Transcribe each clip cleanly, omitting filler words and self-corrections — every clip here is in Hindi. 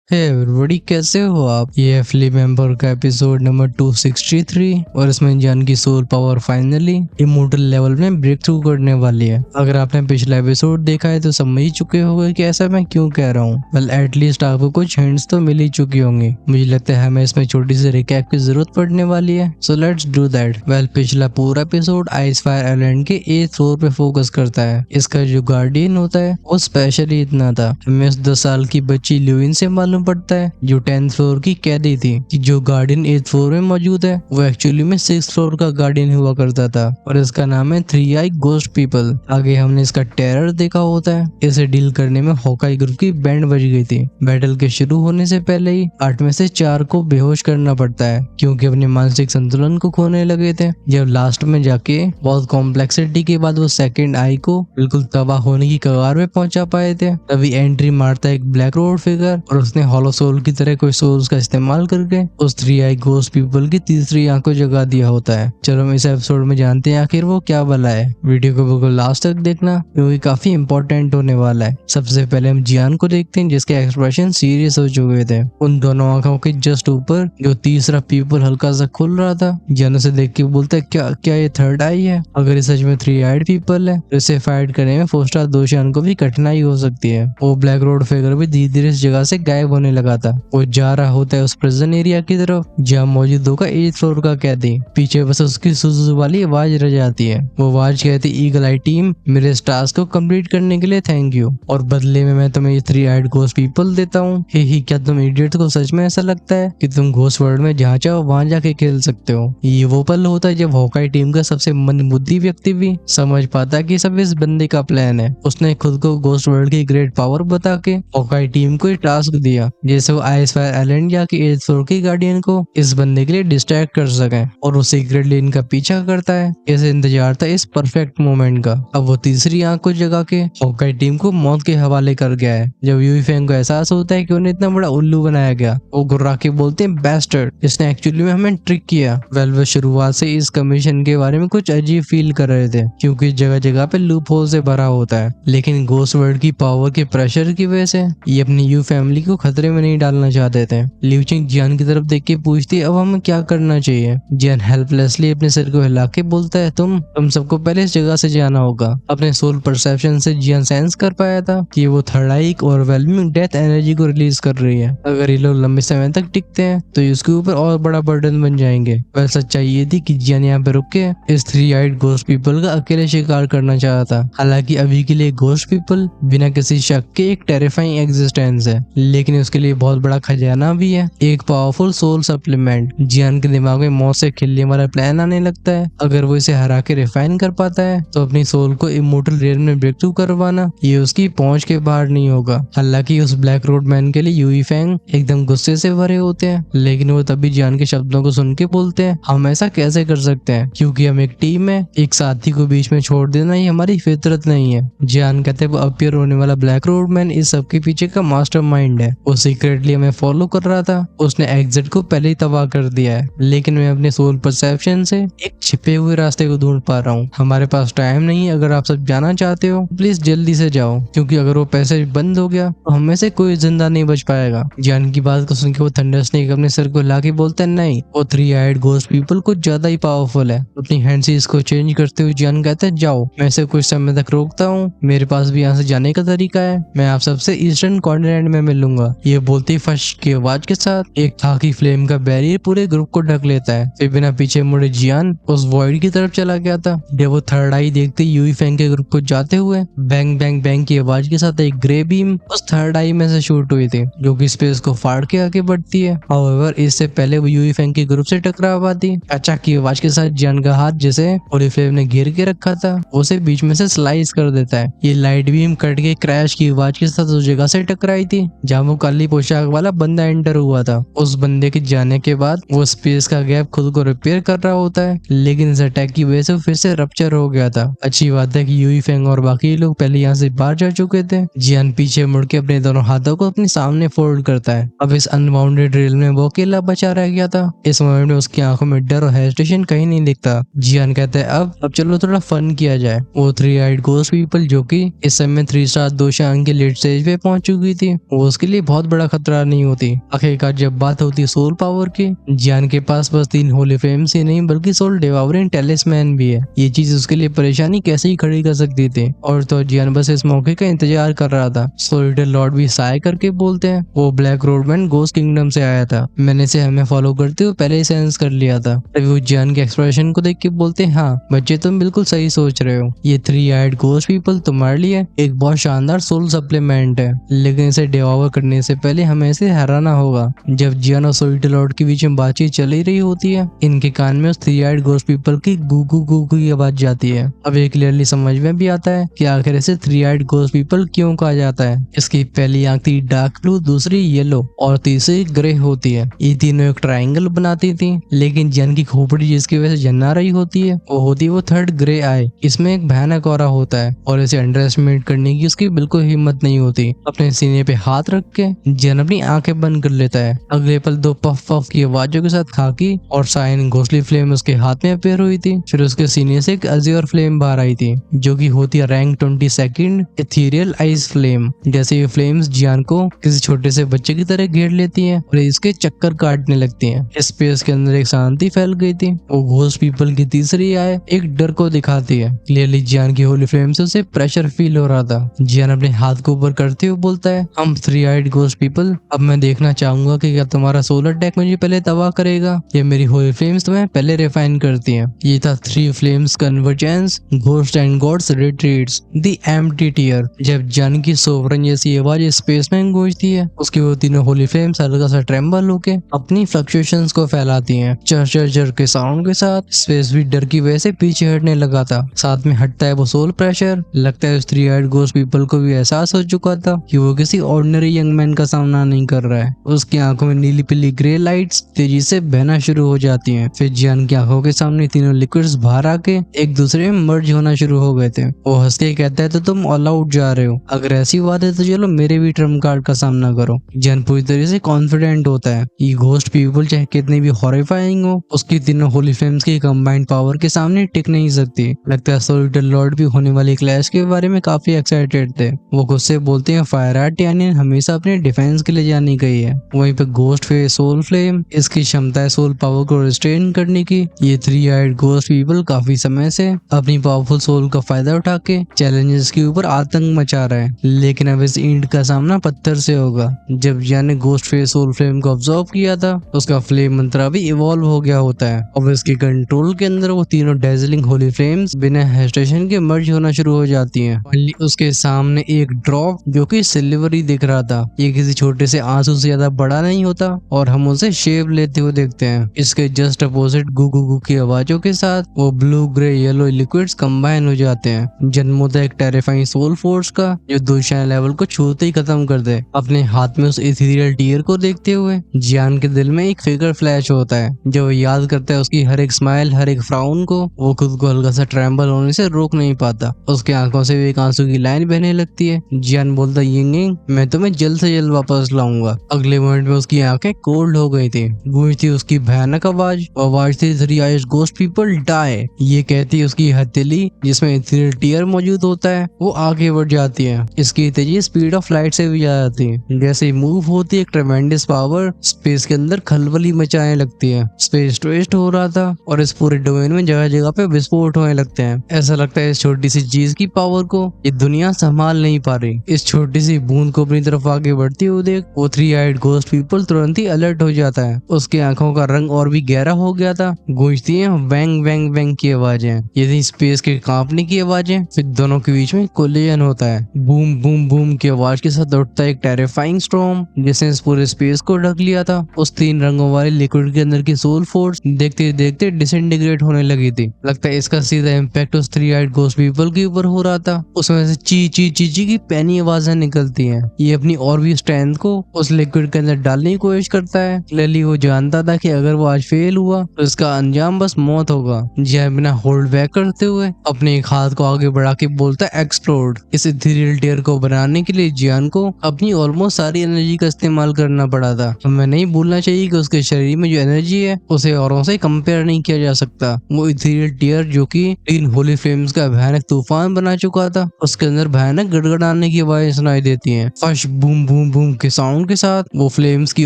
हे एवरीबॉडी, कैसे हो आप। ये है फिल्म मेंबर का एपिसोड नंबर 263 और इसमें जान की soul power finally immortal level में ब्रेक थ्रू करने वाली है। अगर आपने पिछला एपिसोड देखा है तो समझ ही चुके होंगे कि ऐसा मैं क्यों कह रहा हूँ। वेल एटलीस्ट आपको कुछ हिंट्स तो मिल ही चुकी होंगी। मुझे लगता है हमें इसमें छोटी सी रिकैप की जरूरत पड़ने वाली है, so let's do that. Well पिछला पूरा एपिसोड आइस फायर आइलैंड के 8th फ्लोर पे फोकस करता है। इसका जो गार्डियन होता है वो स्पेशली इतना था, हमें 10 साल की बच्ची ल्यूइन से मालूम पड़ता है जो 10th फ्लोर की कैदी थी कि जो गार्डियन 8th फ्लोर में मौजूद है वो एक्चुअली में 6th फ्लोर का गार्डियन हुआ करता था और इसका नाम है 3 आई गोस्ट पीपल। आगे हमने इसका टेरर देखा होता है। इसे डील करने में हॉकाई ग्रुप की बैंड बज गई थी। बैटल के शुरू होने से पहले ही 8 में से 4 को बेहोश करना पड़ता है क्योंकि अपने मानसिक संतुलन को खोने लगे थे। जब लास्ट में जाके बहुत कॉम्प्लेक्सिटी के बाद वो सेकंड आई को बिल्कुल तबाह होने की कगार में पहुंचा पाए थे, तभी एंट्री मारता है एक ब्लैक रोड फिगर और उसने हॉलो सोल की तरह कोई सोल्स का इस्तेमाल करके उस 3 आई गोस्ट पीपल की तीसरी आंख को जगा दिया होता है। चलो हम इस एपिसोड में जानते हैं आखिर वो क्या बला है। वीडियो को बिल्कुल लास्ट तक देखना क्योंकि काफी इंपॉर्टेंट होने वाला है। सबसे पहले हम जियान को देखते हैं जिसके एक्सप्रेशन सीरियस हो चुके थे। उन दोनों आंखों के जस्ट ऊपर जो तीसरा पीपल हल्का सा खुल रहा था। जियान उसे देख के बोलता है क्या क्या ये थर्ड आई है? अगर ये सच में 3 आइड पीपल है तो इसे फाइट करने में 4 स्टार दोशियान को भी कठिनाई हो सकती है। वो ब्लैक रोड फिगर भी धीरे धीरे इस जगह से गायब होने लगा था। वो जा रहा होता है उस प्रिजन एरिया की तरफ जहाँ मौजूद होगा 8th फ्लोर का कैदी। पीछे बस उसकी सुसु वाली आवाज रह जाती है। वो आवाज कहती, ईगल आई टीम, मेरे इस टास्क को कंप्लीट करने के लिए थैंक यू और बदले में मैं तुम्हें ये 3 आइड गोस्ट पीपल देता हूँ। ही क्या तुम इडियट को सच में ऐसा लगता है कि तुम घोस्ट वर्ल्ड में जहाँ चाहो वहाँ जाके खेल सकते हो? ये वो पल होता है जब हॉकाई टीम का सबसे मंदबुद्धि व्यक्ति भी समझ पाता है कि सब इस बंदे का प्लान है। उसने खुद को घोस्ट वर्ल्ड की ग्रेट पावर बता के हॉकाई टीम को टास्क दिया जैसे वो आइस फायर आइलैंड या कि 8th फ्लोर की गार्डियन को इस बंदे के लिए डिस्ट्रैक्ट कर सके और वो सीक्रेटली इनका पीछा करता है। इसे इंतजार था इस परफेक्ट मोमेंट का। अब वो तीसरी आंख को जगा के हॉकाई टीम को मौत के हवाले कर गया है। जब यूई फेंग को एहसास होता है कि उन्हें इतना बड़ा उल्लू बनाया गया, वो गुर्रा के बोलते हैं बैस्टर्ड, इसने एक्चुअली में हमें ट्रिक किया। वेल वो शुरुआत से इस कमीशन के बारे में कुछ अजीब फील कर रहे थे क्योंकि जगह जगह पे लूप होल से भरा होता है, लेकिन घोस्ट वर्ल्ड की पावर के प्रेशर की वजह से ये अपनी यू फैमिली को खतरे में नहीं डालना चाहते थे। ल्यूचिंग जियान की तरफ देख के पूछती है अब हमें क्या करना चाहिए। जियान हेल्पलेसली अपने सिर को हिला के बोलता है तुम सबको पहले इस जगह से जाना होगा। अपने सोल परसेप्शन से जियान सेंस कर पाया था कि वो थर्ड आई और वेलमिंग डेथ एनर्जी को रिलीज कर रही है। अगर ये लोग लंबे समय तक टिकते हैं तो इसके ऊपर और बड़ा बर्डन बन जाएंगे। वह सच्चाई ये थी कि जियान यहाँ पे रुक के इस 3 आइड गोस्ट पीपल का अकेले शिकार करना चाहा था। हालांकि अभी के लिए गोस्ट पीपल बिना किसी शक के एक टेरिफाइंग एग्जिस्टेंस है, लेकिन उसके लिए बहुत बड़ा खजाना भी है, एक पावरफुल सोल सप्लीमेंट। जियान के दिमाग में मौत से खिलने वाला प्लान आने लगता है। अगर वो इसे हरा के रिफाइन कर पाता है तो अपनी सोल को इमोर्टल रियल में ब्रेक थ्रू करवाना ये उसकी पहुंच के बाहर नहीं होगा। हालांकि उस ब्लैक रोड मैन के लिए यूई फेंग एकदम गुस्से से भरे होते हैं, लेकिन वो तभी जियान के शब्दों को सुन के बोलते हैं हम ऐसा कैसे कर सकते हैं क्योंकि हम एक टीम है, एक साथी को बीच में छोड़ देना ही हमारी फितरत नहीं है। जियान कहते वो अपीयर होने वाला ब्लैक रोड मैन इस सब के पीछे का मास्टरमाइंड है। वो सीक्रेटली हमें फॉलो कर रहा था। उसने एग्जिट को पहले ही तबाह कर दिया है, लेकिन मैं अपने सोल परसेप्शन से एक छिपे हुए रास्ते को ढूंढ पा रहा हूँ। हमारे पास टाइम नहीं है, अगर आप सब जाना चाहते हो प्लीज जल्दी से जाओ क्योंकि अगर वो पैसेज बंद हो गया तो हम में से कोई जिंदा नहीं बच पाएगा। जियान की बात को सुन के वो थंडर स्नेक अपने सिर को हिला के बोलता है नहीं, वो 3 आइड गोस्ट पीपल कुछ ज्यादा ही पावरफुल है। अपनी हैंड से इसको चेंज करते हुए जियान कहता है जाओ, मैं इसे कुछ समय तक रोकता हूँ, मेरे पास भी यहाँ से जाने का तरीका है, मैं आप सबसे ईस्टर्न कॉन्टिनेंट में मिलूंगा। ये बोलते ही फश की आवाज के साथ एक खाकी फ्लेम का बैरियर पूरे ग्रुप को ढक लेता है। फिर बिना पीछे मुड़े जियान उस वॉइड की तरफ चला गया था। जब वो थर्ड आई देखते यूई फेंग के ग्रुप को जाते हुए बैंग बैंग बैंग की आवाज के साथ एक ग्रे बीम उस थर्ड आई में से शूट हुई थी जो कि स्पेस को फाड़ के आगे बढ़ती है। हाउएवर इससे पहले वो यूई फेंग के ग्रुप से टकरा पाती, अचानक की आवाज के साथ जियान का हाथ जिसे ओरिफ्लेम ने घेर के रखा था उसे बीच में से स्लाइस कर देता है। ये लाइट बीम कट के क्रैश की आवाज के साथ उस जगह से टकराई थी जहाँ वो काली पोशाक वाला बंदा एंटर हुआ था। उस बंदे के जाने के बाद वो स्पेस का गैप खुद को रिपेयर कर रहा होता है, लेकिन इस अटैक की वजह से फिर से रप्चर हो गया था। अच्छी बात है कि यूई फेंग और बाकी लोग पहले यहाँ से बाहर जा चुके थे। जियान पीछे मुड़ के अपने दोनों हाथों को अपने सामने फोल्ड करता है। अब इस अनबाउंडेड रेल में वो अकेला बचा रह गया था। इस मोमेंट में उसकी आंखों में डर और हेजिटेशन कहीं नहीं दिखता। जियान कहता है अब चलो थोड़ा फन किया जाए। वो 3 आइड गोस्ट पीपल जो कि इस समय 3 स्टार दोशांग के लेट स्टेज पे पहुंच चुकी थी, वो उसके लिए बहुत बड़ा खतरा नहीं होती। आखिरकार जब बात होती सोल पावर की, जियान के पास बस 3 होली फ्लेम्स ही नहीं बल्कि सोल डेवोरिंग टैलिस्मैन भी है। ये चीज उसके लिए परेशानी कैसे ही खड़ी कर सकती थी। और तो जियान बस इस मौके का इंतजार कर रहा था। सोलिडर लॉर्ड भी साय करके बोलते हैं, वो ब्लैक रोडमैन घोस्ट किंगडम से आया था, मैंने इसे हमें फॉलो करते हुए पहले ही सेंस कर लिया था। तभी वो जियान के एक्सप्रेशन को देख के बोलते हैं, हाँ बच्चे तुम बिल्कुल सही सोच रहे हो, ये 3 आइड घोस्ट पीपल तुम्हारे लिए एक बहुत शानदार सोल सप्लीमेंट है, लेकिन इसे डिवॉर करने से पहले हमें इसे हराना होगा। जब जियान और सोलिडर लॉर्ड के बीच में बातचीत चल ही रही होती है, इनके कान में उस 3 आइड घोस्ट पीपल की गू गू गू की आवाज जाती है। अब ये क्लियरली समझ में भी आता है कि आखिर इसे 3 आइड घोस्ट पीपल क्यों कहा जाता है। इसकी पहली आंख थी डार्क ब्लू, दूसरी येलो और तीसरी ग्रे होती है। ये तीनों एक ट्रायंगल बनाती थी, लेकिन जियान की खोपड़ी जिसकी वजह से जन्ना रही होती है वो होती है वो थर्ड ग्रे आई। इसमें एक भयानक ऑरा होता है और इसे अंडर एस्टिमेट करने की उसकी बिल्कुल हिम्मत नहीं होती। अपने सीने पे हाथ रख के जियान अपनी आंखें बंद कर लेता है। अगले पल 2 पफ पफ की आवाजों के साथ खाकी और साइन घोसली फ्लेम उसके हाथ में अपेयर हुई थी। फिर उसके सीने से एक अज़्योर फ्लेम बाहर आई थी, जो कि होती है रैंक 22 इथेरियल आइस फ्लेम। जैसे ये फ्लेम्स जियान को किसी छोटे से बच्चे की तरह घेर लेती हैं और इसके चक्कर काटने लगती हैं। स्पेस के अंदर एक शांति फैल गई थी। वो घोस्ट पीपल की तीसरी आय एक डर को दिखाती है। क्लियरली जियान की होली फ्लेम से उसे प्रेशर फील हो रहा था। जियान अपने हाथ को ऊपर करते हुए बोलता है, हम 3 आइड घोस्ट पीपल, अब मैं देखना चाहूंगा कि क्या तुम्हारा सोलर अटैक मुझे पहले तबाह करेगा या मेरी होली फ्लेम्स तुम्हें पहले रिफाइन करती हैं। ये था 3 flames convergence, ghost and gods retreats, the empty tear. जब जियान की सोवरन जैसी आवाज स्पेस में गूंजती है, उसकी वो तीनों होली फ्लेम्स हल्का सा ट्रेम्बल होके अपनी फ्लक्चुएशंस को फैलाती हैं। चर चर चर के साउंड के साथ स्पेस भी डर की वजह से पीछे हटने लगा था। साथ में हटता है वो सोल प्रेशर। लगता है उस 3 आइड घोस्ट पीपल को भी एहसास हो चुका था कि वो किसी ऑर्डिनरी यंग मैन का सामना नहीं कर रहा है। उसकी आंखों में नीली पीली ग्रे लाइट्स तेजी से बहना शुरू हो जाती हैं। फिर जियान की आंखों के सामने तीनों लिक्विड्स बाहर आके एक दूसरे में मर्ज होना शुरू हो गए थे। वो हंस के कहता है, तो तुम ऑल आउट जा रहे हो, अगर ऐसी बात है तो चलो मेरे भी ट्रम्प कार्ड का सामना करो। जियान पूरी तरह से कॉन्फिडेंट होता है। ये घोस्ट पीपल चाहे कितने भी हॉरिफाइंग हो, उसकी तीनों होली फ्लेम्स की कंबाइंड पावर के सामने टिक नहीं सकती। लगता है सोलिडर लॉर्ड भी होने वाली क्लैश के बारे में काफी एक्साइटेड थे। वो खुद से बोलते हैं, फायर आर्ट यानी हमेशा अपने डिफेंस के लिए जानी गई है। वहीं पे घोस्ट फेस सोल फ्लेम, इसकी क्षमता है सोल पावर को रिस्ट्रेन करने की। ये 3 आइड घोस्ट पीपल काफी समय से अपनी पावरफुल सोल का फायदा उठा के चैलेंजेस के ऊपर आतंक मचा रहे हैं, लेकिन अब इस ईंट का सामना पत्थर से होगा। जब जियान ने घोस्ट फेस सोल फ्लेम को ऑब्जर्व किया था, उसका फ्लेम मंत्रा भी इवॉल्व हो गया होता है। अब इसके कंट्रोल के अंदर वो तीनों डेजलिंग होली फ्लेम्स बिना हेजिटेशन के मर्ज होना शुरू हो जाती हैं। फाइनली उसके सामने एक ड्रॉप जो कि सिल्वरी दिख रहा था। ये किसी छोटे से आंसू से ज्यादा बड़ा नहीं होता और हम उसे शेप लेते हुए देखते हैं। इसके जस्ट अपोजिट गु गु गु की आवाजों के साथ वो blue grey yellow liquids combine हो जाते हैं। जन्म होता है एक टेरिफाइंग सोल फोर्स का, जो दूसरे लेवल को छूते ही खत्म कर दे। अपने हाथ में उस इथेरियल टीयर को देखते हुए जियान के दिल में एक फिगर फ्लैश होता है, जो याद करता है उसकी हर एक स्माइल, हर एक फ्राउन को। वो खुद को हल्का सा ट्रेम्बल होने से रोक नहीं पाता। उसके आंखों से एक आंसू की लाइन बहने लगती है। जियान बोलता है, यिंग मैं तुम्हें जल्द से जल्द वापस लाऊंगा। अगले मोमेंट में उसकी आंखें कोल्ड हो गई थी। गूंजती उसकी भयानक आवाज थी, 3 आइड घोस्ट पीपल डाई। ये कहती उसकी हथेली जिसमें इथेरियल टीयर मौजूद होता है वो आगे बढ़ जाती है। इसकी तेजी स्पीड ऑफ लाइट से भी ज्यादा थी। जैसे मूव होती है एक ट्रेमेंडस पावर स्पेस के अंदर खलबली मचाने लगती है। स्पेस ट्विस्ट हो रहा था और इस पूरे डोमेन में जगह जगह पे विस्फोट होने लगते हैं। ऐसा लगता है इस छोटी सी चीज की पावर को ये दुनिया संभाल नहीं पा रही। इस छोटी सी बूंद को अपनी तरफ आगे बढ़ती हुई देख वो 3 आइड घोस्ट पीपल तुरंत ही अलर्ट हो जाता है। उसकी आंखों का रंग और भी गहरा हो गया था। गूंजती है वैंग वैंग वैंग की आवाजें, ये थी स्पेस के कांपने की आवाजें। फिर दोनों के बीच में कोलिजन होता है। बूम बूम बूम की आवाज के साथ उठता है एक टेरिफाइंग स्टॉर्म जिसने इस पूरे स्पेस को ढक लिया था। उस 3 रंगों वाले लिक्विड के अंदर की सोल फोर्स देखते देखते डिसइंटीग्रेट होने लगी थी। लगता है इसका सीधा इम्पैक्ट उस 3 आइड घोस्ट पीपल के ऊपर हो रहा था। उसमें से ची ची ची ची की पैनी आवाजें निकलती हैं। ये अपनी और भी स्ट्रेंथ को उस लिक्विड के अंदर डालने की कोशिश करता है। क्लियरली वो जानता था कि अगर वो आज फेल हुआ तो इसका अंजाम बस मौत होगा। जियान बिना होल्ड बैक करते हुए अपने एक हाथ को आगे बढ़ा के बोलता है, एक्सप्लोड। इस इथेरियल टीयर को बनाने के लिए जियान को अपनी ऑलमोस्ट सारी एनर्जी का इस्तेमाल करना पड़ा था। हमें नहीं भूलना चाहिए कि उसके शरीर में जो एनर्जी है उसे औरों से कंपेयर नहीं किया जा सकता। वो इथेरियल टीयर जो कि 3 होली फ्लेम्स का भयानक तूफान बना चुका था, उसके अंदर भयानक गड़गड़ाने की आवाजें सुनाई देती हैं। Fuss boom boom boom boom के साउंड के साथ वो फ्लेम्स की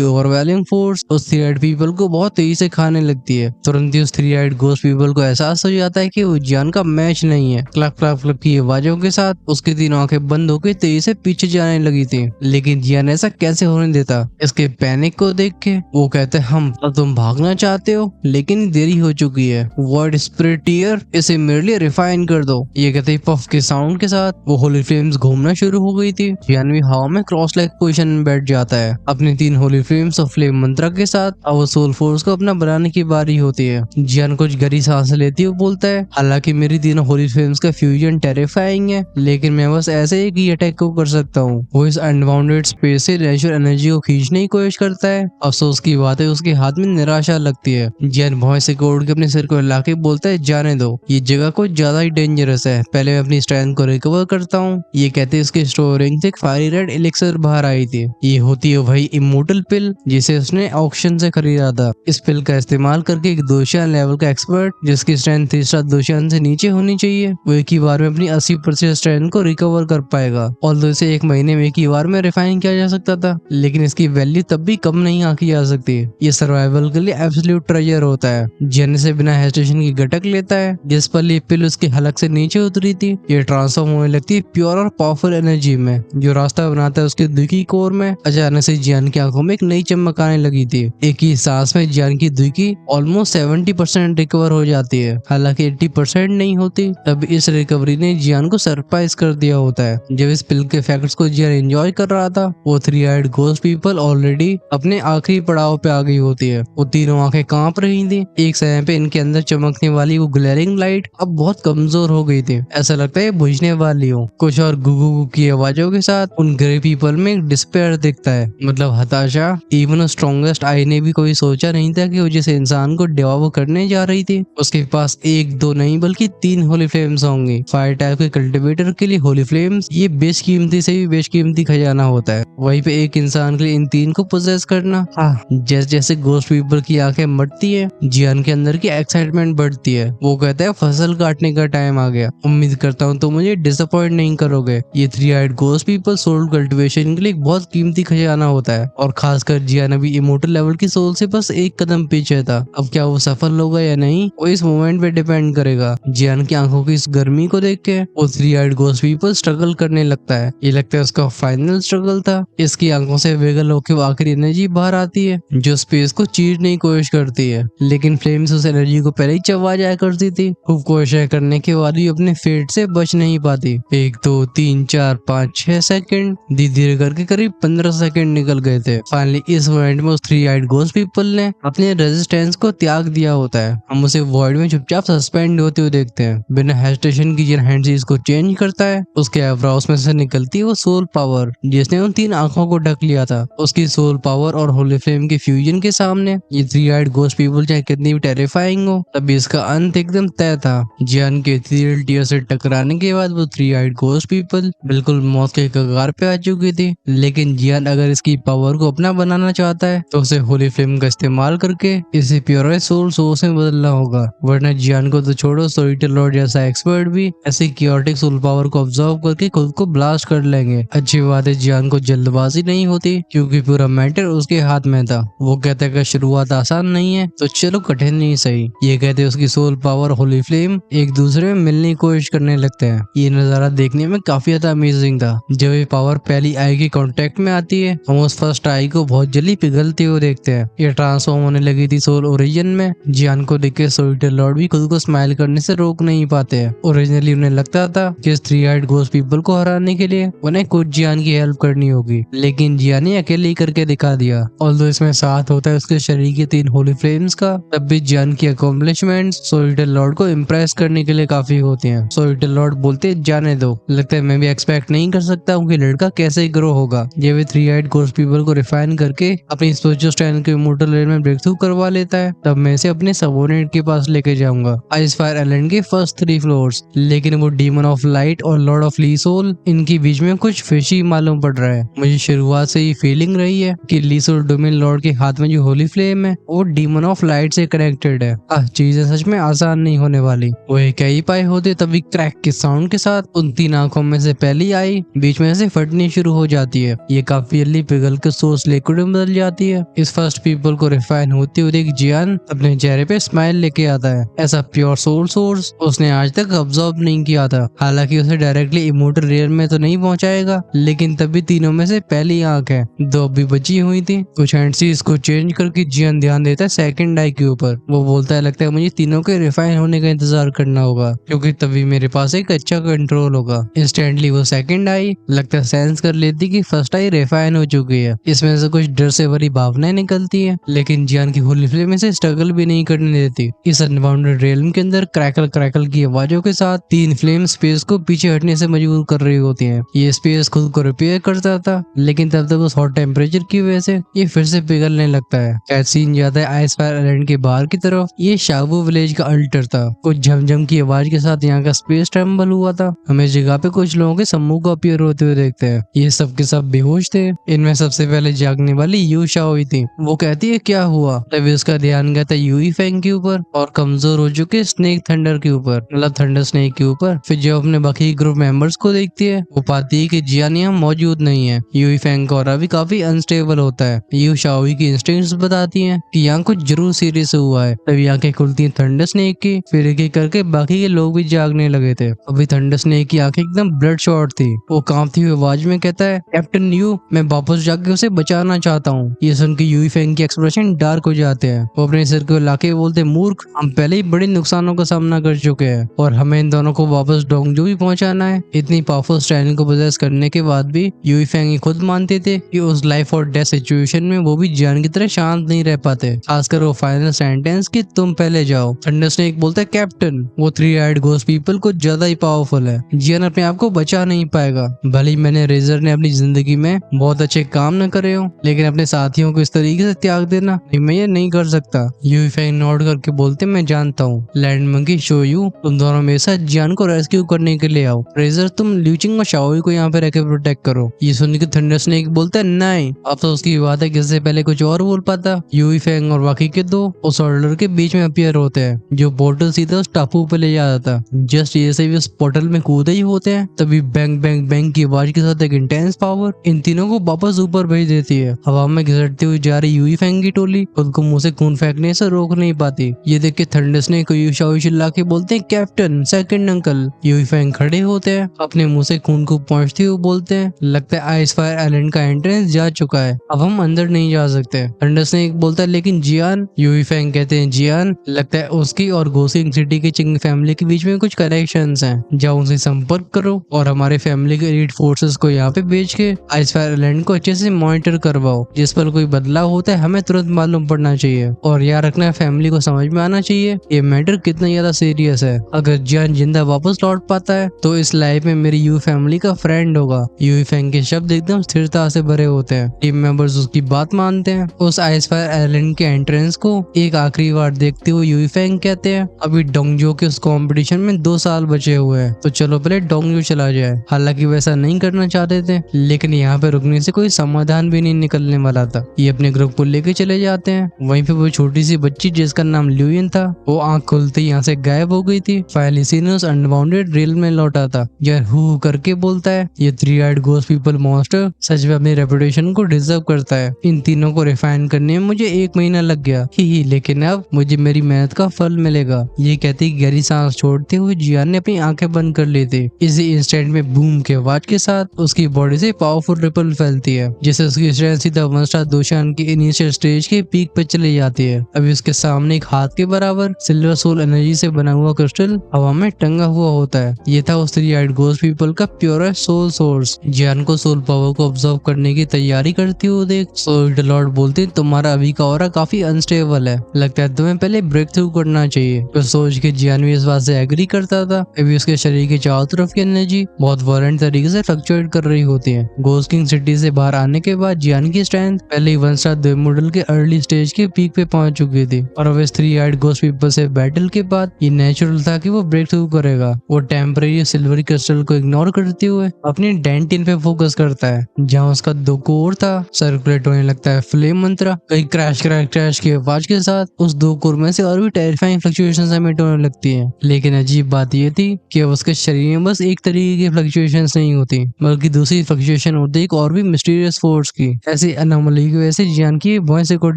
ओवरवेलिंग फोर्स उस थ्री आइड पीपल को बहुत तेजी से खाने लगती है। तुरंत ही उस थ्री आइड गोस्ट पीपल को एहसास हो जाता है कि वो जियान का मैच नहीं है। क्लक क्लक क्लक की आवाजों के साथ उसकी तीनों आंखें बंद होकर तेजी से पीछे जाने लगी थी, लेकिन जियान ऐसा कैसे होने देता। इसके पैनिक को देख के वो कहते हम अब तुम भागना चाहते हो लेकिन देरी हो चुकी है। वर्ड स्पिरिटियर इसे मेरे लिए रिफाइन कर दो। ये कहते ही पफ के साउंड के साथ वो होली फ्लेम्स घूमना शुरू हो गई थी। जियान भी हवा में क्रॉस लेग पोजीशन में बैठ जाता है। अपनी 3 होली फ्लेम्स और फ्लेम मंत्रा के साथ अब वो सोल फोर्स को अपना बनाने की बारी होती है। जियान कुछ गहरी सांस लेती हुए बोलता है हालांकि मेरी तीनों होली फ्लेम्स का फ्यूजन टेरिफाइंग है, लेकिन मैं बस ऐसे एक ही अटैक को कर सकता हूँ। वो इस अनबाउंडेड स्पेस से नेचुरल एनर्जी को खींचने की कोशिश करता है। अफसोस की बात है उसके हाथ में निराशा लगती है। जियान भौं से कोड के अपने सिर को हिला के बोलता है जाने दो, ये जगह कुछ ज्यादा ही डेंजरस है, पहले मैं अपनी स्ट्रेंथ को रिकवर करता हूँ। ये कहते उसके स्टोरिंग से एक फायरी रेड एलिक्सर बाहर आई थी। ये होती है वही इमोर्टल पिल जिसे उसने ऑक्शन से खरीदा था। इस पिल का इस्तेमाल करके एक दोशियान लेवल का एक्सपर्ट जिसकी स्ट्रेंथ 3 दोशियान से नीचे होनी चाहिए वो एक ही बार में अपनी 80% स्ट्रेंथ को रिकवर कर पाएगा। ऑल्दो इसे एक महीने में एक ही बार में रिफाइन किया जा सकता था, लेकिन इसकी वैल्यू तब भी कम नहीं आंकी जा सकती। ये सर्वाइवल के लिए एब्सोल्यूट ट्रेजर होता है। जियान से बिना हेजिटेशन की गटक लेता है। जिस पर ये पिल उसके हलक से नीचे उतरी थी ये ट्रांसफॉर्म होने लगती है प्योर और पावरफुल एनर्जी में, जो रास्ता बनाता है उसके दुखी कोर में। अचानक से जियान की आंखों में एक नई चमक आने लगी थी। एक ही सांस में जियान की दुखी ऑलमोस्ट 70% रिकवर हो जाती है, हालांकि 80% नहीं होती। तब इस रिकवरी ने जियान को सरप्राइज कर दिया होता है। जब इस पिल के इफेक्ट्स को जियान एंजॉय कर रहा था वो three eyed ghost people already अपने आखिरी पड़ाव पे आ गई होती है। वो तीनों आंखें कांप रही थी। एक समय पे इनके अंदर चमकने वाली वो ग्लेरिंग लाइट अब बहुत कमजोर हो गई थी, ऐसा लगता है बुझने वाली हो। कुछ और गुगु गु की आवाजों के साथ उन ग्रे पीपल में एक डिस्पेयर दिखता है, मतलब हताशा। इवन स्ट्रॉन्गेस्ट आई ने भी कोई सोचा नहीं था कि वो जिस इंसान को डिवॉर करने जा रही थी उसके पास 1-2 नहीं बल्कि 3 होली फ्लेम्स होंगी। फायर टाइप के कल्टिवेटर के लिए होली फ्लेम्स ये बेशकीमती से भी बेशकीमती खजाना होता है। वहीं पे एक इंसान के लिए इन 3 को पोजेस करना, जैसे जैसे गोस्ट पीपल की आंखें मटती है जियान के अंदर की एक्साइटमेंट बढ़ती है। वो कहता है फसल काटने का टाइम आ गया, उम्मीद करता हूँ तो मुझे डिसअपॉइंट नहीं करोगे। ये three eyed ghost people soul cultivation के लिए एक बहुत कीमती खजाना होता है, और खासकर जियान अभी इमोर्टल लेवल की सोल से बस एक कदम पीछे था। अब क्या वो सफल होगा या नहीं वो इस मोमेंट पे डिपेंड करेगा। जियान की आंखों की इस गर्मी को देख के वो three eyed ghost people struggle करने लगता है। ये लगता है उसका फाइनल स्ट्रगल था। इसकी आंखों से विगल होकर आखिरी एनर्जी बाहर आती है जो स्पेस को चीरने की कोशिश करती है, लेकिन फ्लेम्स उस एनर्जी को पहले ही चबा जाया करती थी। खूब कोशिश करने के बाद भी अपने फेट से बच नहीं पाती। 1 2 3 4 5 6 सेकंड धीरे धीरे करके करीब 15 सेकंड निकल गए थे। फाइनली इस मोमेंट में उस थ्री आइड गोस्ट पीपल ने अपने रेजिस्टेंस को त्याग दिया होता है। हम उसे वॉइड में चुपचाप सस्पेंड होते हुए देखते हैं। बिना हेजिटेशन की जिन हैंड इसको चेंज करता है उसके एब्राउज में से निकलती है वो सोल पावर जिसने उन 3 आंखों को ढक लिया था। उसकी सोल पावर और होली फ्लेम के फ्यूजन के सामने ये थ्री आइड गोस्ट पीपल चाहे कितनी भी टेरिफाइंग हो तभी इसका अंत एकदम तय था। जियान के इथेरियल टीयर से टकराने के बाद वो थ्री आइड गोस्ट पीपल बिल्कुल मौत के कगार पे आ चुकी थी, लेकिन जियान अगर इसकी पावर को अपना बनाना चाहता है तो उसे होली फ्लेम का इस्तेमाल करके इसे प्योर सोल सोर्स में बदलना होगा, वरना जियान को तो छोड़ो स्टोरीटेलर लॉर्ड जैसा एक्सपर्ट भी ऐसी क्योटिक सोल पावर को ऑब्जर्व करके खुद को ब्लास्ट कर लेंगे। अच्छी बात है जियान को जल्दबाजी नहीं होती क्योंकि पूरा मैटर उसके हाथ में था। वो कहता है कि शुरुआत आसान नहीं है तो चलो कठिन नहीं सही। ये कहते उसकी सोल पावर होली फ्लेम एक दूसरे में मिलने की कोशिश करने लगते हैं। ये नजारा देखने में काफी ज्यादा अमेजिंग था। जब ये पावर पहली आई के कांटेक्ट में आती है हम उस फर्स्ट आई को बहुत जल्दी पिघलते हुए देखते हैं। ये ट्रांसफॉर्म होने लगी थी सोल ओरिजिन में। जियान को देख के स्टोरीटेलर लॉर्ड भी खुद को स्माइल करने से रोक नहीं पाते हैं। ओरिजिनली उन्हें लगता था कि इस थ्री आइड गोस्ट पीपल को हराने के लिए उन्हें कुछ जियान की हेल्प करनी होगी, लेकिन जियान ने अकेले ही करके दिखा दिया। ऑल्दो इसमें साथ होता है उसके शरीर के 3 होली फ्लेम्स का, तब भी जियान की अकॉम्प्लिशमेंट्स स्टोरीटेलर लॉर्ड को इम्प्रेस करने के लिए काफी होती हैं। स्टोरीटेलर लॉर्ड बोलते जाने दो, लगता है मैं भी एक्सपेक्ट नहीं कर सकता हूँ कि लड़का कैसे ग्रो होगा। ये भी थ्री आइड गोस्ट पीपल को रिफाइन करके अपनी स्पिरिचुअल स्ट्रेंथ के इमॉर्टल लेयर में ब्रेक थ्रू करवा लेता है, तब मैं इसे अपने सबोर्डिनेट के पास लेके जाऊंगा, आइस फायर आइलैंड के फर्स्ट 3 फ्लोर्स। लेकिन वो डीमन ऑफ लाइट और लॉर्ड ऑफ ली सोल इनके बीच में कुछ फिशी मालूम पड़ रहा है। मुझे शुरुआत से ही फीलिंग रही है कि ली सोल डोमेन लॉर्ड के हाथ में जो होली फ्लेम है वो डीमन ऑफ लाइट से कनेक्टेड है। चीजें सच में आसान नहीं होने वाली। वो कई पाए होते तभी क्रैक के साउंड के साथ उन 3 आंखों में से पहली आई बीच में से फटनी शुरू हो जाती है। है। ये काफी जल्दी पिघल के सोर्स लिक्विड में बदल जाती है। इस फर्स्ट पीपल को रिफाइन होते हुए देख जियान अपने चेहरे पे स्माइल लेके आता है। ऐसा प्योर सोल सोर्स उसने आज तक ऑब्जर्व नहीं किया था। हालांकि उसे डायरेक्टली इमोर्टल रियल में तो नहीं पहुंचाएगा, लेकिन तभी तीनों में से पहली आंख है, दो अभी बची हुई थी। कुछ हैंडसी इसको चेंज करके जियान ध्यान देता है सेकंड आई के ऊपर। वो बोलता है लगता है मुझे तीनों के रिफाइन होने का इंतजार करना होगा, क्योंकि तभी मेरे पास एक अच्छा कंट्रोल होगा। इंस्टेंटली वो सेकंड आई लगता है सेंस कर लेती कि फर्स्ट आई रिफाइन हो चुकी है। इसमें से कुछ डर से भरी भावनाएं निकलती है, लेकिन जियान की होली फ्लेम से स्ट्रगल भी नहीं करने देती। इस अनबाउंडेड रियल्म के अंदर क्रैकल क्रैकल की आवाजों के साथ तीन फ्लेम स्पेस को पीछे हटने से मजबूर कर रही होती हैं। ये स्पेस खुद को रिपेयर करता था, लेकिन तब तक उस हॉट टेम्परेचर की वजह से ये फिर से पिघलने लगता है। कैट सीन जाता है आइस फायर आइलैंड के बाहर की तरफ। ये शाबू विलेज का अल्टर था। कुछ झमझम की आवाज के साथ यहाँ का स्पेस ट्रम्बल हुआ था। हमें जगह पे कुछ लोगों के समूह को अपीयर होते हुए देखते हैं। ये सब के सब बेहोश थे। इनमें सबसे पहले जागने वाली यू शाओई थी। वो कहती है क्या हुआ, तभी उसका ध्यान गया था यूई फेंग के ऊपर और कमजोर हो चुके स्नेक थंडर के ऊपर, मतलब थंडर स्नेक के ऊपर। फिर जब अपने बाकी ग्रुप मेंबर्स को देखती है, वो पाती है कि जियान यहाँ मौजूद नहीं है। यूई फेंग का ऑरा भी काफी अनस्टेबल होता है। यू शाओई की इंस्टिंक्ट्स बताती हैं कि यहाँ कुछ जरूर सीरियस हुआ है। तभी आंखें खुलती हैं थंडर स्नेक की। फिर एक एक करके बाकी के लोग भी जागने लगे थे। अभी थंडर स्नेक की आंखें एकदम ब्लड शॉट थी। वो कांपती हुई आवाज में कहता है कैप्टन यू, मैं वापस जाके उसे बचाना चाहता हूँ। ये सुन के यूई फेंग के एक्सप्रेशन डार्क हो जाते हैं। वो अपने सिर को लाके बोलते मूर्ख, हम पहले ही बड़े नुकसानों का सामना कर चुके हैं और हमें इन दोनों को वापस डोंगजू भी पहुंचाना है। इतनी पावरफुल स्टाइलिंग को पोजेस करने के बाद भी यूई फेंग खुद मानते थे कि उस लाइफ और डेथ सिचुएशन में वो भी जियान की तरह शांत नहीं रह पाते। खासकर वो फाइनल सेंटेंस कि तुम पहले जाओ। थंडर स्नेक बोलता है कैप्टन, वो थ्री आइड घोस्ट पीपल कुछ ज्यादा ही पावरफुल है। जियान अपने आप को बचा नहीं पाएगा। भले ही मैंने रेजर ने अपनी जिंदगी में बहुत अच्छे काम न करे हो, लेकिन अपने साथियों को इस तरीके से त्याग देना नहीं, मैं ये नहीं कर सकता। यूई फेंग नोट करके बोलते मैं जानता हूँ। लैंड मंकी शो यू, तुम दोनों मेरे साथ जियान को रेस्क्यू करने के लिए आओ। रेजर तुम ल्यूचिंग और शाओई को यहाँ पे रह के प्रोटेक्ट करो। ये सुन के थंडर स्नेक बोलता है नहीं, अब तो उसकी बात है किससे पहले कुछ और बोल पाता। यूई फेंग और बाकी के दो उस ऑर्डर के बीच में अपीयर होते हैं, जो पोर्टल सीधा उस टापू पे ले जाता था। जस्ट ये से भी उस पोर्टल में कूदे ही होते हैं, तभी बैंग बैंग बैंग की आवाज के साथ एक इंटेंस पावर इन तीनों को वापस ऊपर भेज देती है। हवा में घिसटती हुई जा रही यूई फेंग की टोली खुद को मुंह से खून फेंकने से रोक नहीं पाती। ये देख के थंडर स्नेक को यू शाओई चिल्ला के बोलते हैं captain second uncle. Yue Feng खड़े होते हैं, अपने मुंह से खून को पहुंचते हुए बोलते हैं लगता है आइस फायर आइलैंड का एंट्रेंस जा चुका है, अब हम अंदर नहीं जा सकते। थंडर स्नेक बोलता है लेकिन जियान। यूई फेंग कहते हैं जियान, लगता है उसकी और गोसिंग सिटी की चिंग फैमिली के बीच में कुछ कनेक्शंस हैं, जाओ उनसे संपर्क करो और हमारे फैमिली के एलीट फोर्सेस को यहाँ पे भेज के आइस फायर आइलैंड को अच्छे से मॉनिटर करवाओ। जिस पर कोई बदलाव होता है हमें तुरंत मालूम पड़ना चाहिए और याद रखना फैमिली को समझ में आना चाहिए ये मैटर कितना ज्यादा सीरियस है। अगर जियान जिंदा वापस लौट पाता है तो इस लाइफ में मेरी यू फैमिली का फ्रेंड होगा। यूई फेंग के शब्द एकदम स्थिरता से भरे होते हैं। टीम मेंबर्स उसकी बात मानते हैं। उस आइस फायर आइलैंड के एंट्रेंस को एक आखिरी बार देखते हुए यूई फेंग कहते हैं अभी डोंगजो के उस कंपटीशन में 2 साल बचे हुए हैं, तो चलो पहले डोंगजो चला जाए। हालांकि वैसा नहीं करना चाहते थे, लेकिन यहाँ पे रुकने से कोई समाधान भी नहीं निकलने वाला था। ये अपने ग्रुप को लेके चले जाते हैं। वहीं पे वो छोटी सी बच्ची जिसका नाम ल्यूइन था, वो आंख खुलते ही यहाँ से गायब हो गई थी। फाइनली इसी ने उस अनबाउंडेड रियल में लौटा था। यार हु करके बोलता है ये three eyed ghost people monster सच में अपनी रेपुटेशन को डिजर्व करता है। इन तीनों को रिफाइन करने में मुझे 1 महीना लग गया ही, लेकिन अब मुझे मेरी मेहनत का फल मिलेगा। ये कहती गहरी सांस छोड़ते हुए जियान ने अपनी आंखें बंद कर ली थी। इसी इंस्टेंट में बूम के आवाज के साथ उसकी बॉडी से पावरफुल रिपल फैलती है, जिससे उसकी स्ट्रेंथ सीधा 1 स्टार दोशान की इनिशियल स्टेज के पीक पर चली जाती है। अभी उसके सामने एक हाथ के बराबर सिल्वर सोल एनर्जी से बना हुआ क्रिस्टल हवा में टंगा हुआ होता है। ये था उस थ्री आइड घोस्ट पीपल का प्योर सोल सोर्स। जियान को सोल पावर को ऑब्जर्व करने की तैयारी करती हुए देख सोल लॉर्ड बोलते तुम्हारा अभी का ऑरा काफी अनस्टेबल है, लगता है तुम्हें पहले ब्रेक थ्रू करना चाहिए। तो सोच के जियान भी इस बात से एग्री करता था। अभी उसके शरीर के चारों तरफ की एनर्जी बहुत वायलेंट तरीके से फ्लक्चुएट कर रही होती है। घोस्ट किंग सिटी से बाहर आने के बाद जियान की स्ट्रेंथ पहले ही 1 स्टार द्वे मॉडल के अर्ली स्टेज के पीक पे पहुंच चुकी थी और अब इस थ्री आइड घोस्ट पीपल से बैटल के बाद ये नेचुरल था कि वो ब्रेक थ्रू करेगा। वो टेम्परेरी सिल्वर क्रिस्टल को इग्नोर करते हुए अपनी डेंटिन पे फोकस करता है, जहाँ उसका 2 कोर था सर्कुलेट होने लगता है फ्लेम मंत्र। कई क्रैश क्रैश क्रैश की आवाज के साथ उस 2 कोर में से और भी टेरिफाइंग फ्लक्चुएशंस एमिट होने लगती हैं। लेकिन अजीब बात ये थी कि अब उसके शरीर में बस एक तरीके की फ्लक्चुएशंस नहीं होती, बल्कि दूसरी फ्लक्चुएशन होती है एक और भी मिस्टीरियस फोर्स की। ऐसी अनोमली की वजह से जियान की वॉइस उठ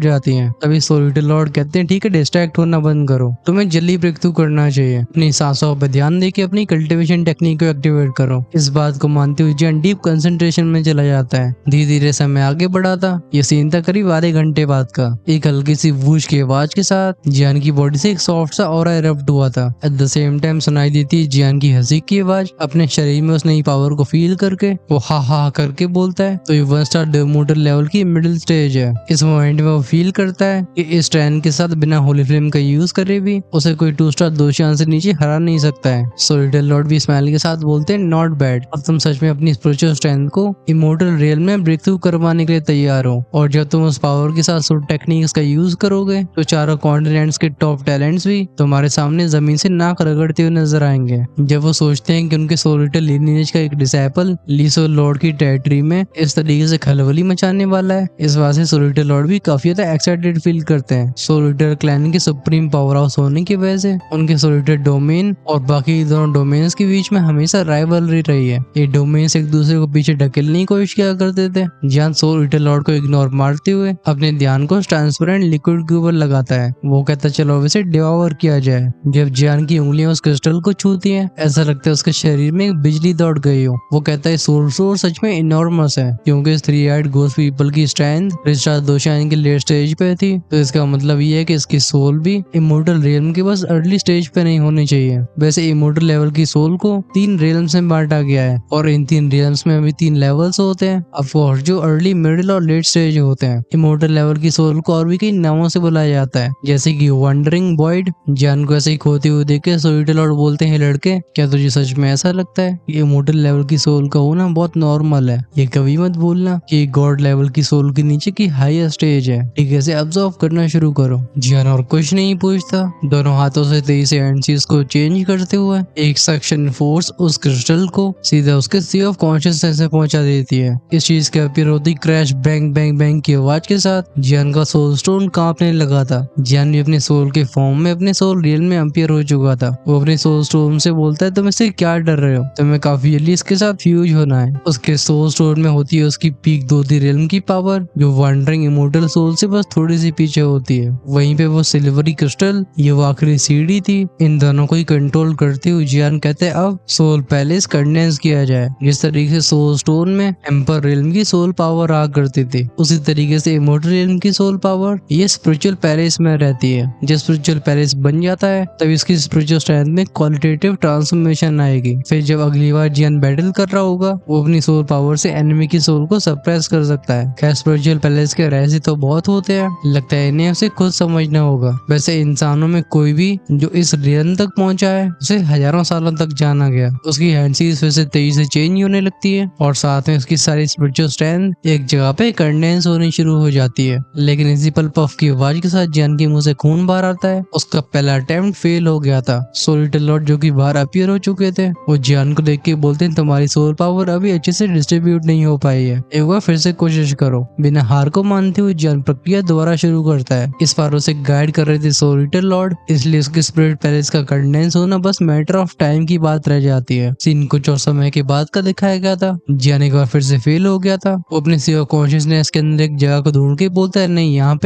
जाती है। तभी सोलिटर लॉर्ड कहते हैं ठीक है डिस्ट्रैक्ट होना बंद करो, तुम्हें जल्दी ब्रेक थ्रू करना चाहिए, अपनी सांसों पर ध्यान देके अपनी कल्टीवेशन टेक्निक को एक्टिवेट करो। इस बात को मानते हुए जियान डीप कंसंट्रेशन में चला जाता है। धीरे धीरे समय आगे बढ़ा था। ये सीन था करीब आधे घंटे बाद का। एक हल्की सी वूश की आवाज के साथ जियान की बॉडी से एक सॉफ्ट सा ऑरा इरप्ट हुआ था। एट द सेम टाइम सुनाई देती है जियान की हंसी की आवाज। अपने शरीर में उस नई पावर को फील करके वो हा हा करके बोलता है। तो ये 1 स्टार डेमोटर लेवल की मिडिल स्टेज है। इस मोमेंट में वो फील करता है कि इस ट्रेन के साथ बिना होली फ्लेम का यूज करे भी उसे कोई 2 स्टार दोषियान से नीचे हरा नहीं सकता है। सो लिटिल लॉर्ड भी स्माइल के साथ बोलते हैं नॉट बैड, अब तुम सच में अपनी स्पिरिचुअल स्ट्रेंथ को इमोर्टल रियल में ब्रेक थ्रू करवाने के लिए तैयार हो। और जब तुम उस पावर के साथ सूट टेक्निक्स का यूज करोगे तो चारों कॉन्टिनेंट्स के टॉप टैलेंट्स भी तुम्हारे सामने जमीन से नाक रगड़ते हुए नजर आएंगे। जब वो सोचते हैं कि उनके सोलिटर लिनिएज का एक डिसाइपल लीसो लॉर्ड की टेरिटरी में इस तरीके से खलबली मचाने वाला है, इस वजह से सोलिटर लॉर्ड भी काफी ज्यादा एक्साइटेड फील करते हैं। सोलिटर क्लैन के सुप्रीम पावर हाउस होने की वजह से उनके सोलिटर डोमेन और बाकी दोनों डोमेन्स के बीच में हमेशा राइवलरी रही है। ये डोमेन्स एक दूसरे को पीछे ढकेलने की कोशिश किया करते थे। जियान सोलिटर लॉर्ड को इग्नोर मारते हुए अपने ध्यान को ट्रांसपेरेंट लिक्विड के ऊपर लगाता है। वो कहता है चलो इसे डिवावर किया जाए। जब जियान की उंगलियां उस क्रिस्टल को छूती हैं, ऐसा लगता है उसके शरीर में एक बिजली दौड़ गई हो। वो कहता है सोल सोर्स सच में इनॉर्मस है, क्योंकि इस 3-eyed घोस्ट पीपल की स्ट्रेंथ रिस्टार दोशाइन के लेट स्टेज पे थी। तो इसका मतलब ये है कि इसकी सोल भी इमोर्टल रियल्म के बस अर्ली स्टेज पे नहीं होनी चाहिए। वैसे इमोर्टल लेवल की सोल को 3 रियल्म्स में बांटा गया है और इन 3 रियल्म्स में अभी 3 लेवल्स होते हैं ऑफकोर्स, जो अर्ली, मिडिल और लेट स्टेज होते हैं। इमोर्टल लेवल की सोल को और भी कई नामों से बुलाया जाता है, जैसे कि वंडरिंग वॉइड। जियान को ऐसे ही खोते हुए देख के सोलिटर लॉर्ड बोलते हैं लड़के क्या तुझे सच में ऐसा लगता है कि इमोर्टल लेवल की सोल का होना बहुत नॉर्मल है? ये कभी मत भूलना कि गॉड लेवल की सोल के नीचे की हाईएस्ट स्टेज है। ठीक है, इसे ऑब्जर्व करना शुरू करो। जियान और कुछ नहीं पूछता, दोनों हाथों से तेजी से एनसीज को चेंज करते हुए एक सक्शन फोर्स उस क्रिस्टल को सीधा उसके सी ऑफ कॉन्शियसनेस में पहुंचा देती है। इस चीज के अपीयर होती क्रैश बैंग बैंग बैंग की आवाज के साथ जियान का सोल स्टोन कांपने लगा था। जियान भी अपने सोल के फॉर्म में अपने सोल रियल में अपीयर हो चुका था। वो अपने सोल स्टोन से बोलता है तुम इससे क्या डर रहे हो, तुम्हें काफी जल्दी इसके साथ फ्यूज होना है। उसके सोल स्टोन में होती है उसकी पीक 2D रियल्म की पावर, जो वंडरिंग इमोर्टल सोल से बस थोड़ी सी पीछे होती है। वहीं पे वो सिल्वरी क्रिस्टल, ये वो आखिरी सीढ़ी थी। इन दोनों को ही कंट्रोल करते हुए जियान कहते हैं अब सोल पैलेस कंडेंस किया जाए। जिस तरीके से सोल स्टोन में एम्पर रियल्म की सोल पावर आ करती थी, उसी तरीके से इमोर्टल रियल्म की सोल पावर ये स्पिरिचुअल पैलेस में रहती है। जब स्पिरिचुअल पैलेस बन जाता है तब इसकी स्पिरिचुअल स्ट्रेंथ में क्वालिटेटिव ट्रांसफॉर्मेशन आएगी। फिर जब अगली बार जियान बैटल कर रहा होगा वो अपनी सोल पावर से एनिमी की सोल को सप्रेस कर सकता है। खैर स्पिरिचुअल पैलेस के रहस्य तो बहुत होते हैं, लगता है इन्हें उसे खुद समझना होगा। वैसे इंसानों में कोई भी जो इस रियल्म तक पहुंचा है उसे हजारों सालों तक जाना गया। उसकी हैंडसीज फिर से तेजी से चेंज होने लगती है और साथ में उसकी सारी स्पिरिचुअल स्ट्रेंथ एक जगह पे कंडेंस होनी शुरू हो जाती है। लेकिन इसी पल पफ की आवाज के साथ जियान के मुंह से खून बाहर आता है। उसका पहला अटेम्प्ट फेल हो गया था। सोलिटर लॉर्ड जो कि बाहर अपीयर हो चुके थे वो जियान को देख के बोलते हैं तुम्हारी सोल पावर अभी अच्छे से डिस्ट्रीब्यूट नहीं हो पाई है, एक बार फिर से कोशिश करो। बिना हार को मानते हुए जियान प्रक्रिया दोबारा शुरू करता है। इस बार उसे गाइड कर रहे थे सोलिटर लॉर्ड, इसलिए उसके स्पिरिट पैलेस का कंडेंस होना बस मैटर ऑफ टाइम की बात रह जाती है। सीन कुछ और समय के बाद का दिखाया गया था। जियान एक बार फिर से फेल हो गया था। वो अपने सी ऑफ कॉन्शियसनेस के अंदर एक जगह को ढूंढ के बोलता है नहीं यहाँ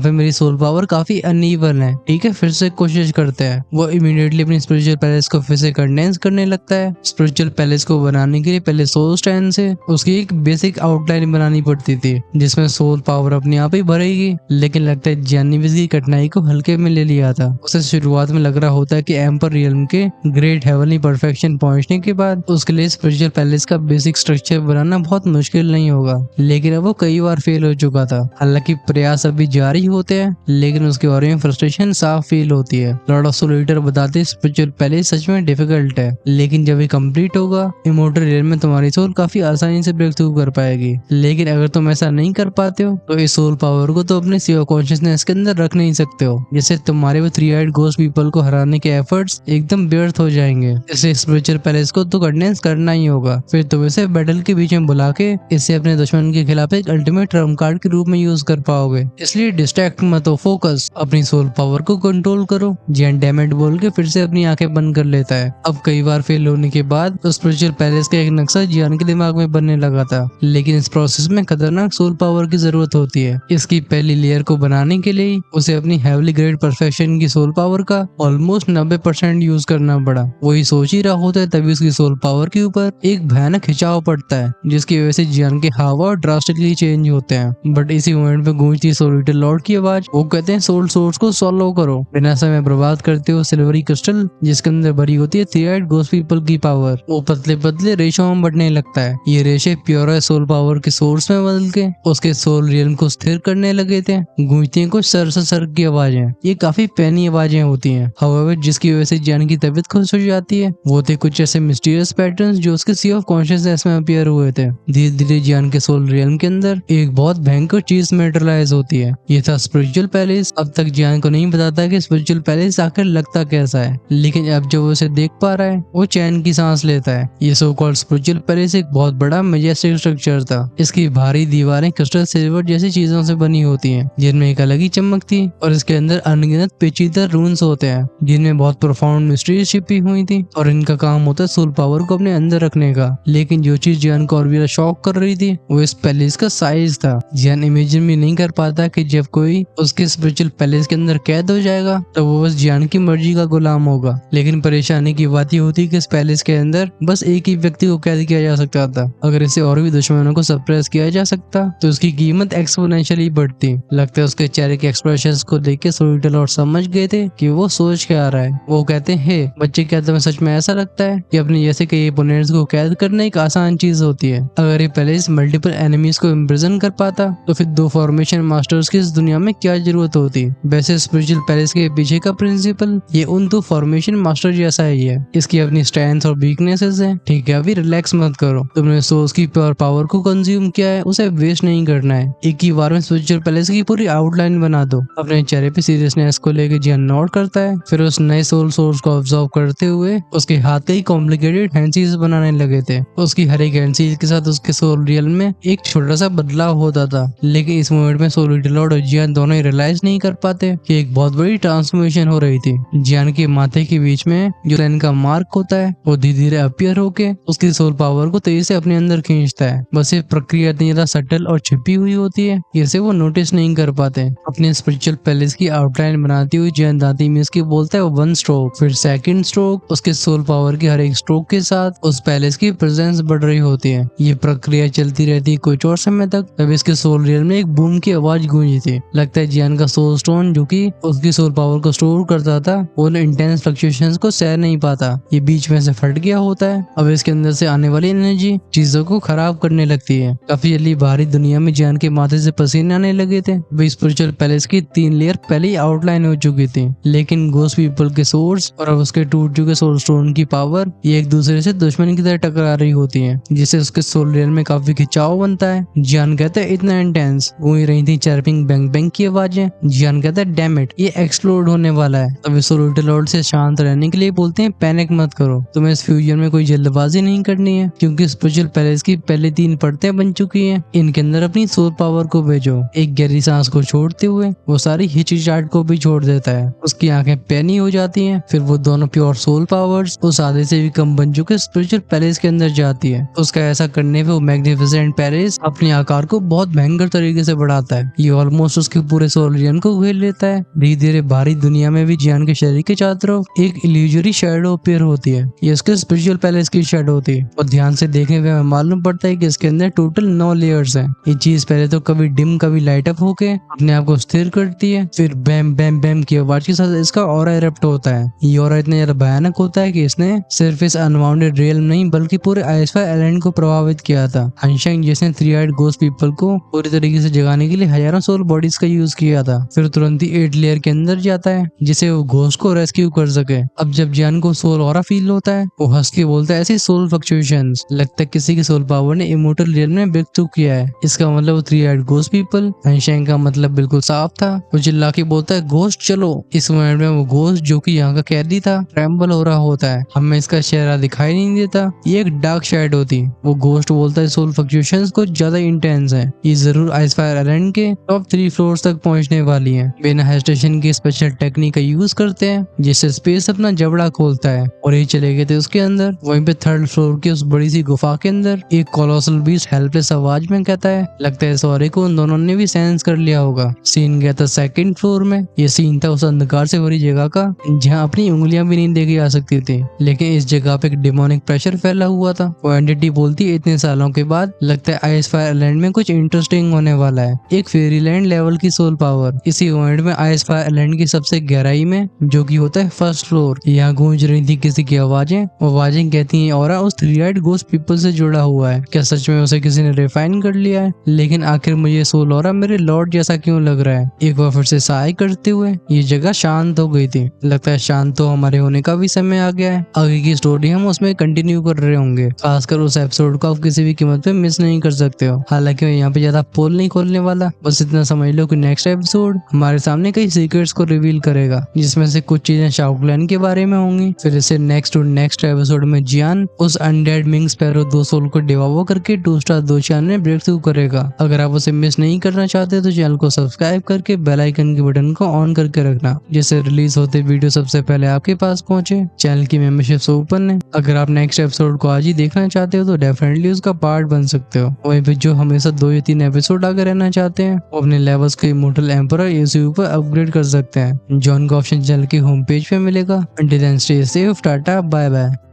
पे मेरी सोल पावर काफी अनइवन है, ठीक है फिर से कोशिश करते हैं। वो इमीडिएटली अपनी स्पिरिचुअल पैलेस को फिर से कंडेंस करने लगता है। स्पिरिचुअल पैलेस को बनाने के लिए पहले सोल स्ट्रेंथ से उसकी एक बेसिक आउटलाइन बनानी पड़ती थी जिसमें सोल पावर अपने आप ही भरेगी। लेकिन लगता है जियान ने इसकी कठिनाई को हल्के में ले लिया था। उसे शुरुआत में लग रहा होता है कि एम्पर रियल्म के ग्रेट हेवनली परफेक्शन पहुंचने के बाद उसके लिए स्पिरिचुअल पैलेस का बेसिक स्ट्रक्चर बनाना बहुत मुश्किल नहीं होगा। लेकिन अब वो कई बार फेल हो चुका था। हालांकि प्रयास अभी जारी होते हैं लेकिन उसके बारे में फ्रस्ट्रेशन साफ फील होती है। लॉर्ड ऑफ सोलिटर बताते हैं स्पिरिचुअल पैलेस सच में डिफिकल्ट है, लेकिन जब ये कंप्लीट होगा इमोर्टल रियल्म में तुम्हारी सोल काफी आसानी से ब्रेक थ्रू कर पाएगी। लेकिन अगर तुम ऐसा नहीं कर पाते हो तो इस सोल पावर को तो अपने सी ऑफ कॉन्शियसनेस के अंदर रख नहीं सकते हो, जैसे तुम्हारे वो 3-eyed घोस्ट पीपल को हराने के एफर्ट्स एकदम व्यर्थ हो जाएंगे। इसलिए स्पिरिचुअल पैलेस को तो कंडेंस करना ही होगा। फिर तुम इसे बैटल के बीच में बुला के इसे अपने दुश्मन के खिलाफ एक अल्टीमेट ट्रम्प कार्ड के रूप में यूज कर पाओगे। इसलिए डिस्ट्रैक्ट मत हो, फोकस, अपनी सोल पावर को कंट्रोल करो। जियान डैमेट बोल के फिर से अपनी आंखें बंद कर लेता है। अब कई बार फेल होने के बाद स्पिरिचुअल पैलेस का एक नक्शा जियान के दिमाग में बनने लगा था, लेकिन इस प्रोसेस में खतरनाक सोल पावर की जरूरत होती है। इसकी पहली लेयर को बनाने के लिए उसे अपनी हेवली ग्रेड परफेक्शन की सोल पावर का ऑलमोस्ट 90% यूज करना पड़ा। वही सोच ही रहा होता है तभी उसकी सोल पावर के ऊपर एक भयानक खिंचाव पड़ता है, जिसकी वजह से जियान के हाव ड्रास्टिकली चेंज होते हैं। बट इसी मोमेंट में गूंजती सोल ईटर लॉर्ड की आवाज। वो कहते हैं सोल सोर्स को सॉल्व करो। बिना समय बर्बाद करते हुए सिल्वरी क्रिस्टल जिसके अंदर भरी होती है थ्री आइड गोस्ट पीपल की पावर, वो पतले पतले रेशों में बढ़ने लगता है। ये रेशे प्योर सोल पावर के सोर्स में बदल के उसके सोल रियल्म को स्थिर करने लगे थे। गूंजती हैं कुछ सर की आवाजें। ये काफी पैनी आवाजें होती हैं, हाउएवर जिसकी वजह से जियान की तबीयत खुश हो जाती है। वो थे कुछ ऐसे मिस्टीरियस पैटर्न्स जो उसके सी ऑफ कॉन्शियसनेस में अपीयर हुए थे। धीरे धीरे जियान के सोल रियल्म के अंदर एक बहुत भयंकर चीज मेटेरियलाइज होती है। ये था स्पिरिचुअल पैलेस। अब तक जियान को नहीं बताता कि स्पिरिचुअल पैलेस आखिर लगता कैसा है, लेकिन अब जब वो उसे देख पा रहा है वो चैन की सांस लेता है। ये सो कॉल्ड स्पिरिचुअल पैलेस एक बहुत बड़ा मैजेस्टिक स्ट्रक्चर था। इसकी भारी दीवारें क्रिस्टल सिल्वर जैसी चीजों से बनी होती हैं, जिनमें एक अलग ही चमक थी, और इसके अंदर अनगिनत पेचीदा रून्स होते हैं जिनमें बहुत प्रोफाउंड मिस्ट्रीज छिपी हुई थी, और इनका काम होता है सोल पावर को अपने अंदर रखने का। लेकिन जो चीज जियान को और भी शॉक कर रही थी वो इस पैलेस का साइज था। जियान इमेजिन भी नहीं कर पाता कि जब कोई उसके स्पिरिचुअल पैलेस के अंदर कैद हो जाएगा तो वो बस जियान की मर्जी का गुलाम होगा। लेकिन परेशानी की बात ये होती कि इस पैलेस के अंदर बस एक ही व्यक्ति को कैद किया जा सकता था। अगर इसे और भी दुश्मनों को सरप्राइज किया जा सकता तो उसकी कीमत एक्सपोनेंशियली बढ़ती। लगता है उसके चेहरे के एक्सप्रेशंस को देख के सोल ईटर लॉर्ड समझ गए थे कि वो सोच क्या आ रहा है। वो कहते हैं हे बच्चे, क्या तुम्हें सच में ऐसा लगता है कि अपने जैसे कई ओपोनेंट्स को कैद करना एक आसान चीज होती है? अगर ये पैलेस मल्टीपल एनिमीज को इम्प्रिजन कर पाता तो फिर दो फॉर्मेशन मास्टर्स की इस दुनिया में क्या जरूरत होती? वैसे स्पिरिचुअल पैलेस के पीछे का प्रिंसिपल ये उन दो फॉर्मेशन मास्टर जैसा ही है। इसकी अपनी स्ट्रेंथ और वीकनेसेस है, ठीक है? अभी रिलैक्स मत करो। तुमने सोर्स की प्योर पावर को कंज्यूम किया है, उसे वेस्ट नहीं करना है। एक ही बार में स्पिरिचुअल पैलेस की पूरी आउटलाइन बना दो। अपने चेहरे पे सीरियसनेस को लेकर जियान नोट करता है, फिर उस नए सोल सोर्स को ऑब्जर्व करते हुए उसके हाथ कई कॉम्प्लिकेटेड हैंडसीज बनाने लगे थे। उसकी हर एक हैंडसीज के साथ उसके सोल रियल में एक छोटा सा बदलाव होता था। लेकिन इस मोमेंट में सोल ईटर लॉर्ड और जियान दोनों ही रियलाइज नहीं कर पाते कि एक बहुत बड़ी ट्रांसफॉर्मेशन हो रही थी। जियान के माथे के बीच में जो लाइन का मार्क होता है वो धीरे धीरे अपीयर होके उसकी सोल पावर को तेजी से अपने अंदर खींचता है। बस ये प्रक्रिया इतनी ज्यादा सटल और छिपी हुई होती है जिसे वो नोटिस नहीं कर पाते। अपने स्पिरिचुअल पैलेस की आउटलाइन बनाती हुई जियान दांती में इसकी बोलता है वन स्ट्रोक, फिर सेकंड स्ट्रोक। उसके सोल पावर की हर एक स्ट्रोक के साथ उस पैलेस की प्रेजेंस बढ़ रही होती है। ये प्रक्रिया चलती रहती है कुछ और समय तक। तब इसके सोल रियल में एक बूम की आवाज गूंजी थी। लगता है जियान का सोल स्टोन जो कि उसकी सोल पावर को स्टोर करता था वो इंटेंस फ्लक्चुएशंस को सह नहीं पाता। ये बीच में से फट गया होता है। अब इसके अंदर से आने वाली एनर्जी चीजों को खराब करने लगती है। काफी जल्दी बाहरी दुनिया में जियान के माथे से पसीने आने लगे थे। वो स्पिरिचुअल पैलेस की 3 लेयर पहले ही आउटलाइन हो चुकी थी, लेकिन गोस्ट पीपल के सोर्स और अब उसके टूट चुके सोल स्टोन की पावर ये एक दूसरे से दुश्मन की तरह टकरा रही होती है, जिससे उसके सोल रियल में काफी खिंचाव बनता है। जियान कहता है इतना इंटेंस गूंज रही थी चर्पिंग बैंग बैंग की आवाजें। जियान कहता है डैम इट, ये एक्सप्लोड होने वाला है। अब सोल ईटर लॉर्ड से शांत रहने के लिए बोलते हैं पैनिक मत करो, तुम्हें इस फ्यूजन में कोई जल्दबाजी नहीं करनी है, क्योंकि स्पिरिचुअल पैलेस की पहले 3 परतें बन चुकी हैं। इनके अंदर अपनी सोल पावर को भेजो। एक गहरी सांस को छोड़ते हुए वो सारी हिचकिचाहट को भी छोड़ देता है। उसकी आंखें पैनी हो जाती हैं। फिर वो दोनों प्योर सोल पावर्स उस आधे से भी कम बन चुके स्पिरिचुअल पैलेस के अंदर जाती है। उसका ऐसा करने पे वो मैग्निफिसेंट पैलेस अपने आकार को बहुत भयंकर तरीके से बढ़ाता है। ये ऑलमोस्ट उसके पूरे सोल रिजन को घेर लेता है। धीरे धीरे बाहरी दुनिया में भी जियान के शरीर के चारों तरफ एक इल्यूजरी शैडो अपीयर होती है। ये उसके स्पिरिचुअल पैलेस की शैडो होती है, और ध्यान से देखने पे हमें मालूम पड़ता है कि इसके अंदर टोटल 9 लेयर्स हैं। ये चीज पहले तो कभी डिम कभी लाइट अप होके अपने आप को स्थिर करती है, फिर बैम बैम बैम की आवाज के साथ इसका ऑरा इरप्ट होता है। ये ऑरा इतना ज्यादा भयानक होता है कि इसने सिर्फ इस अनवाउंडेड रियल्म नहीं बल्कि पूरे आइसफायर आइलैंड को प्रभावित किया था। हानशेंग जिसने 3 आइड गोस्ट पीपल को पूरी तरीके से जगाने के लिए हजारों सोल बॉडीज का यूज किया था, फिर तुरंत ही 8 लेयर के अंदर जाता है जिसे वो घोस्ट को रेस्क्यू कर सके। अब जब जियान को सोल ऑरा फील होता है वो हंस के बोलता है ऐसी सोल फ्लक्चुएशंस, लगता है किसी की सोल पावर ने इमोर्टल रियल में ब्रेक थ्रू किया है। इसका मतलब वो 3 आइड गोस्ट पीपल। हानशेंग का मतलब बिल्कुल साफ था। वो चिल्ला के बोलता है घोस्ट चलो। इस मोमेंट में वो घोस्ट जो कि यहाँ का कैदी था ट्रैम्बल हो रहा होता है। हमें इसका चेहरा दिखाई नहीं देता, ये एक डार्क शैडो थी। वो घोस्ट बोलता है सोल फ्लक्चुएशंस कुछ ज्यादा इंटेंस है, ये जरूर आइसफायर आइलैंड के टॉप 3 फ्लोर्स तक पहुंचने वाली है। बिना हेजिटेशन की स्पेशल टेक्निक का यूज करते हैं जिससे स्पेस अपना जबड़ा खोलता है, और ये चले गए थे उसके अंदर। वहीं पे 3rd फ्लोर की उस बड़ी सी गुफा के अंदर अंदर एक कोलोसल बीस्ट हेल्पलेस आवाज में कहता है, लगता है सॉरी को उन दोनों ने भी सेंस कर लिया होगा। सीन गया था सेकंड फ्लोर में। ये सीन था उस अंधकार से भरी जगह का जहाँ अपनी उंगलियां भी नहीं देखी जा सकती थी, लेकिन इस जगह पे एक डिमोनिक प्रेशर फैला हुआ था। वो एंटिटी बोलती है, इतने सालों के बाद लगता है आइस फायर आइलैंड में कुछ इंटरेस्टिंग होने वाला है, एक फेरीलैंड लेवल की सोल पावर। इसी इवेंट में आइस फायर आइलैंड की सबसे गहराई में, जो कि होता है फर्स्ट फ्लोर, यहाँ गूंज रही थी किसी की आवाजें। वो आवाजें कहती हैं ऑरा उस थ्री आइड गोस्ट पीपल से जुड़ा हुआ है, क्या सच में उसे किसी ने रिफाइन कर लिया है? लेकिन आखिर मुझे सोल ऑरा मेरे लॉर्ड जैसा क्यों लग रहा है? एक बार फिर से साय करते हुए ये जगह शांत हो गई थी। लगता है शांत तो हमारे होने का भी समय आ गया है। आगे की स्टोरी हम उसमें कंटिन्यू कर रहे होंगे, खासकर उस एपिसोड को आप किसी भी कीमत पे मिस नहीं कर सकते हो। हालांकि मैं यहाँ पे ज्यादा पोल नहीं खोलने वाला, बस इतना समझ लो कि नेक्स्ट एपिसोड हमारे सामने कई सीक्रेट्स को रिवील करेगा, जिसमें से कुछ चीजें शाओक्लैन के बारे में होंगी। फिर इसे नेक्स्ट एपिसोड में जियान उस अनडेड मिंग स्पैरो 2 सोल को डिवाओ करके 2 स्टार 2 चैनल में ब्रेक थ्रू करेगा। अगर आप उसे मिस नहीं करना चाहते तो चैनल को सब्सक्राइब करके बेल आइकन के बटन को ऑन करके रखना, जिससे रिलीज होते वीडियो सबसे पहले आपके पास पहुंचे। चैनल की मेंबरशिप ओपन है। अगर आप नेक्स्ट एपिसोड को आज ही देखना चाहते हो तो डेफिनेटली उसका पार्ट बन सकते हो। वहीं पे जो हमेशा 2 या 3 एपिसोड आगे रहना चाहते हैं वो अपने लेवल्स को इमोर्टल एम्परर एसीयू पर अपग्रेड कर सकते हैं। जॉन का ऑप्शन चैनल की होम पेज पे मिलेगा। Until then stay safe, tata bye bye.